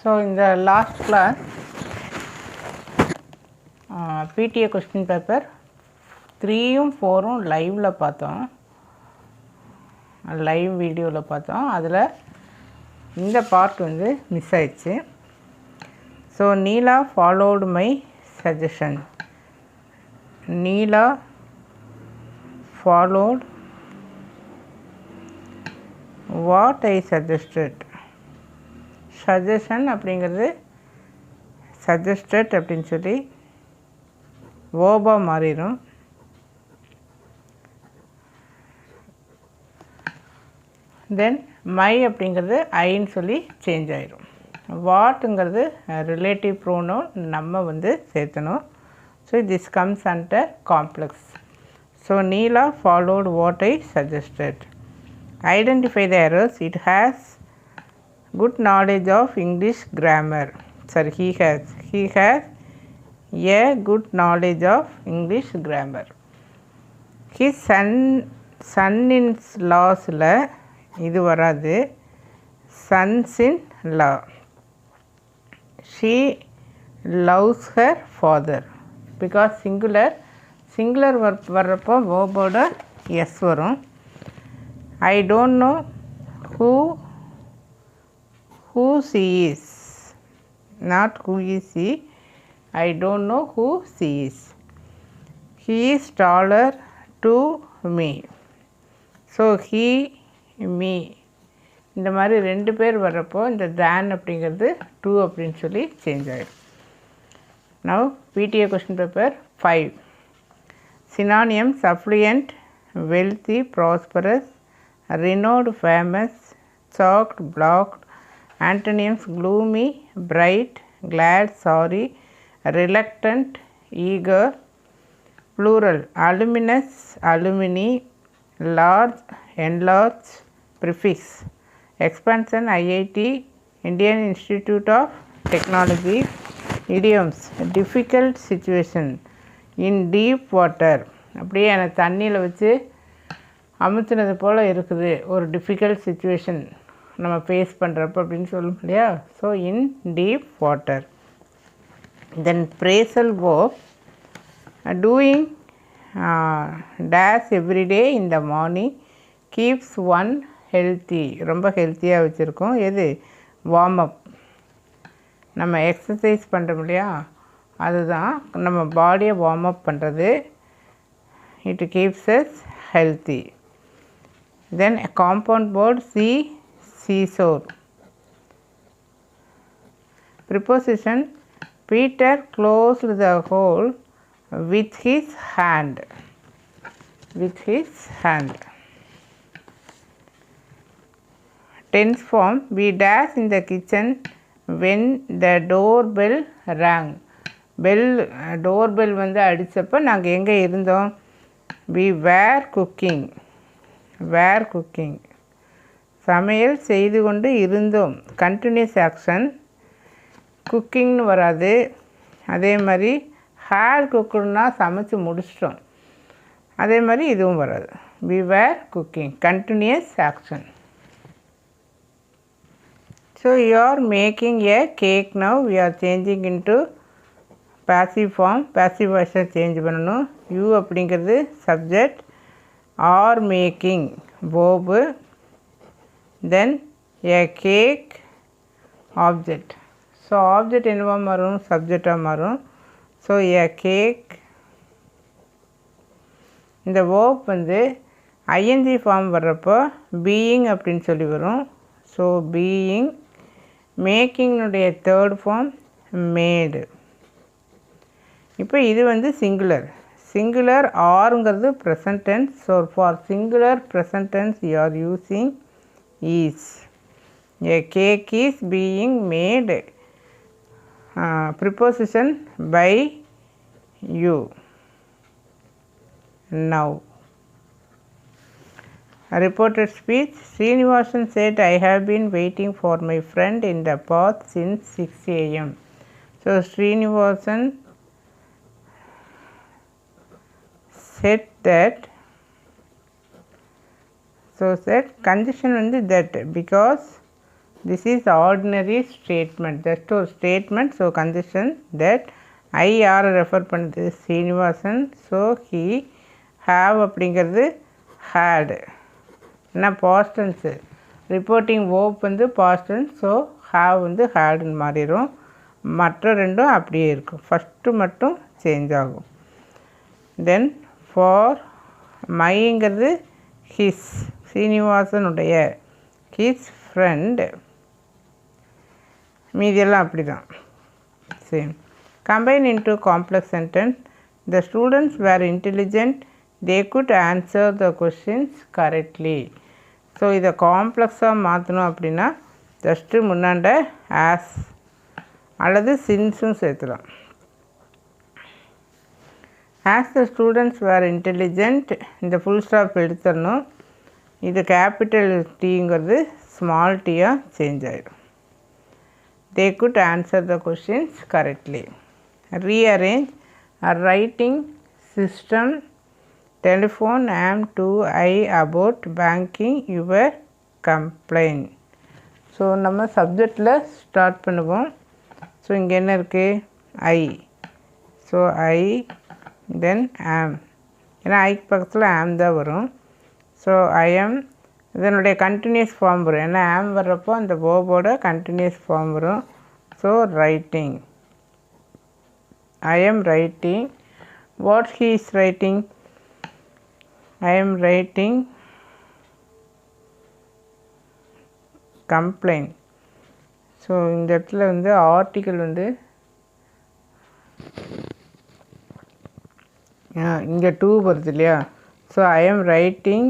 So in the last class PTA question paper 3ம் 4ம் லைவ்ல பார்த்தோம், live வீடியோவில் பார்த்தோம். அதில் இந்த பார்ட் வந்து மிஸ் ஆயிடுச்சு. So Neela followed my suggestion. Neela followed what I suggested. suggestion அப்படிங்கிறது suggested அப்படின்னு சொல்லி வேர்பாக மாறிடும். தென் மை அப்படிங்கிறது ஐன்னு சொல்லி சேஞ்ச் ஆயிடும். வாட்டுங்கிறது ரிலேட்டிவ் ப்ரோனவுன் நம்ம வந்து சேர்த்தணும். So this comes under complex. So Neela followed what I suggested. Identify the errors. It has good knowledge of English grammar. Sorry, he has a good knowledge of English grammar. His son-in-laws la இது வராது, sons-in-law. She loves her father because singular வர்றப்போ வேர்போட S வரும். I don't know who C is, not who is C. I don't know who C is. He is taller to me. So he me இந்த மாதிரி ரெண்டு பேர் வர்றப்போ இந்த தேன் அப்படிங்கிறது two அப்படின்னு சொல்லி சேஞ்ச் ஆகிடும். Now PTA question paper 5. Synonyms: affluent, wealthy, prosperous, renowned, famous, shocked, blocked. Antonyms: gloomy, bright, glad, sorry, reluctant, eager. Plural: aluminous, alumni, large, enlarged. Prefix: expansion, IIT, Indian Institute of Technology. Idioms: difficult situation, in deep water. அப்படியே எனக்கு தண்ணியில் வச்சு அமுத்துனது போல் இருக்குது, ஒரு difficult situation நம்ம face பண்ணுறப்ப அப்படின்னு சொல்லும் இல்லையா. So in deep water. Then பிரேசல் verb, doing dash everyday in the morning keeps one healthy. ரொம்ப ஹெல்த்தியாக வச்சுருக்கோம். எது? Warm up. நம்ம எக்ஸசைஸ் பண்ணுறோம் இல்லையா, அதுதான் நம்ம பாடியை வார்ம் அப் பண்ணுறது. It keeps us healthy. Then compound word seesaw. Preposition: Peter closed the hole with his hand. Tense form: we dash in the kitchen when the doorbell rang. Doorbell வந்து அடித்தப்போ நாங்கள் எங்கே இருந்தோம்? we were cooking. சமையல் செய்து கொண்டு இருந்தோம். Continuous action. குக்கிங்னு வராது. அதே மாதிரி ஹேட் குக்குன்னா சமைச்சு முடிச்சிட்டோம், அதே மாதிரி இதுவும் வராது. we were cooking, continuous action. So you are making a cake. now we are changing into passive form. passive voice change பண்ணணும். யூ அப்படிங்கிறது subject, are making verb, then a cake object. So object என்னவாக மாறும்? சப்ஜெக்டாக மாறும். So a cake. இந்த verb வந்து ING form வர்றப்போ being அப்படின்னு சொல்லி வரும். So being. மேக்கிங்னுடைய தேர்ட் ஃபார்ம் மேடு. இப்போ இது வந்து சிங்குலர் ஆருங்கிறது present tense. So for singular present tense you are using is. A cake is being made. Preposition by you. Now reported speech. Srinivasan said, I have been waiting for my friend in the path since 6 a.m. So Srinivasan said that. So said condition வந்து that because This is ordinary statement, just a statement. So condition that I யாரை refer பண்ணுது, Srinivasan. So he have அப்படிங்கிறது had, என்ன past tense, reporting verb வந்து past tense. So have வந்து hadன்னு மாறிடும். மற்ற ரெண்டும் அப்படியே இருக்கும், ஃபஸ்ட்டு மட்டும் சேஞ்ச் ஆகும். தென் ஃபார் மைங்கிறது ஹிஸ், சீனிவாசனுடைய, ஹிஸ் ஃப்ரெண்ட், மீதியெல்லாம் அப்படி தான் same. Combine into complex sentence. The students were intelligent, they good answer the questions correctly. So இதை காம்ப்ளெக்ஸாக மாற்றணும் அப்படின்னா ஜஸ்ட்டு முன்னாண்ட ஆஸ் அல்லது சின்ஸும் சேர்த்துலாம். As the students were intelligent, இந்த ஃபுல் ஸ்டாப் எடுத்துடணும். இது கேபிட்டல் டீங்கிறது ஸ்மால் டீயாக சேஞ்ச் ஆகிடும். They good answer the questions correctly. Rearrange. Writing system telephone ஆம் to I about banking your complaint. So நம்ம சப்ஜெக்டில் ஸ்டார்ட் பண்ணுவோம். ஸோ இங்கே என்ன இருக்குது, ஐ. ஸோ ஐ தென் ஆம், ஏன்னா ஐக்கு பக்கத்தில் ஆம் தான் வரும். ஸோ ஐ எம் இதனுடைய கண்டினியூஸ் ஃபார்ம் வரும், ஏன்னா ஆம் வர்றப்போ அந்த வேர்போட கண்டினியூஸ் ஃபார்ம் வரும். So writing, I am writing. What he is writing, I am writing complaint. So இந்த இடத்துல வந்து ஆர்டிக்கல் வந்து இங்கே டூ வருது இல்லையா. So I am writing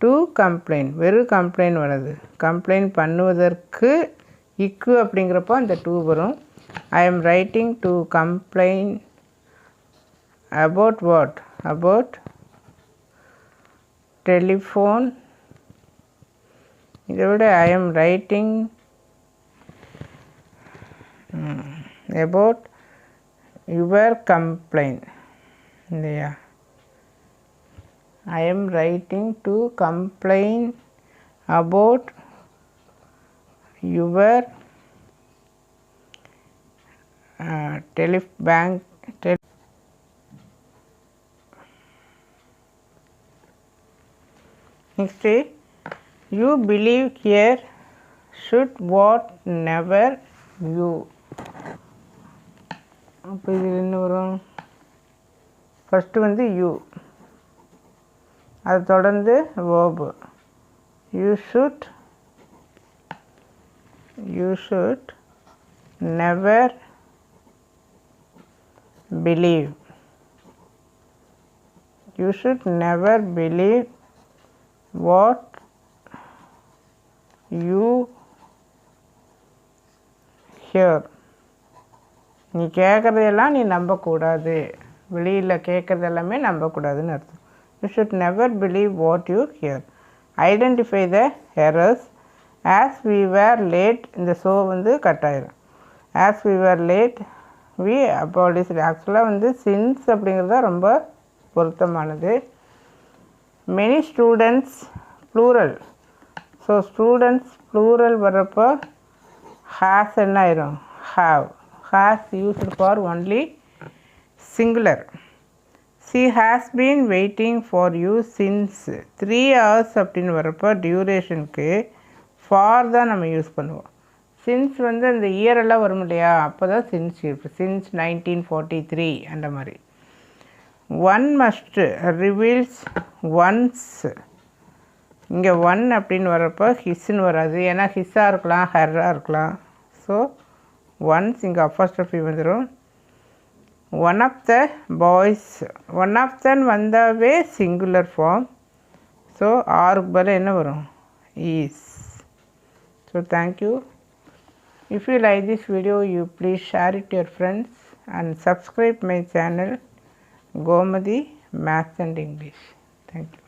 to complaint, வெறும் கம்ப்ளைண்ட் வராது, கம்ப்ளைண்ட் பண்ணுவதற்கு இக்கு அப்படிங்கிறப்போ அந்த டூ வரும். I am writing to complaint about what, about telephone. இதை விட I am writing about your complaint இல்லையா. I am writing to complain about your bank. Next, you believe here should what never you. அப்போ இதில் என்ன வரும், first வந்து you, அது தொடர்ந்து verb. You should never believe, you should never believe what you hear. நீ கேட்குறதெல்லாம் நீ நம்பக்கூடாது, வெளியில் கேட்குறது எல்லாமே நம்பக்கூடாதுன்னு அர்த்தம். You should never believe what you hear. Identify the errors. As we were late, இந்த ஸோ வந்து கட் ஆயிரும். As we were late we apologise. ஆக்சுவலாக வந்து சின்ஸ் அப்படிங்கிறது தான் ரொம்ப பொருத்தமானது. Many students plural. So students plural வர்றப்போ ஹேஸ் என்ன ஆயிரும், have. has used for only singular. She has been waiting for you since 3 hours அப்படின்னு வரப்போ டியூரேஷனுக்கு ஃபார் தான் நம்ம யூஸ் பண்ணுவோம். சின்ஸ் வந்து அந்த இயரெல்லாம் வரும் இல்லையா, அப்போ தான் சின்ஸ் யூஸ். சின்ஸ் 1943 அந்த மாதிரி. One must reveals once. இங்கே ஒன் அப்படின்னு வரப்போ ஹிஸ்ன்னு வராது, ஏன்னா ஹிஸ்ஸாக இருக்கலாம், ஹர்ராக இருக்கலாம். ஸோ ஒன்ஸ் இங்கே அப்போஸ்ட்ரோஃபி வந்துடும். One of the boys, one of தன் வந்தாவே சிங்குலர் ஃபார்ம். ஸோ ஆருக்கு பதில் என்ன வரும், is. So thank you. If you like this video, you please share it your friends and subscribe my channel Gomathi maths and English. Thank you.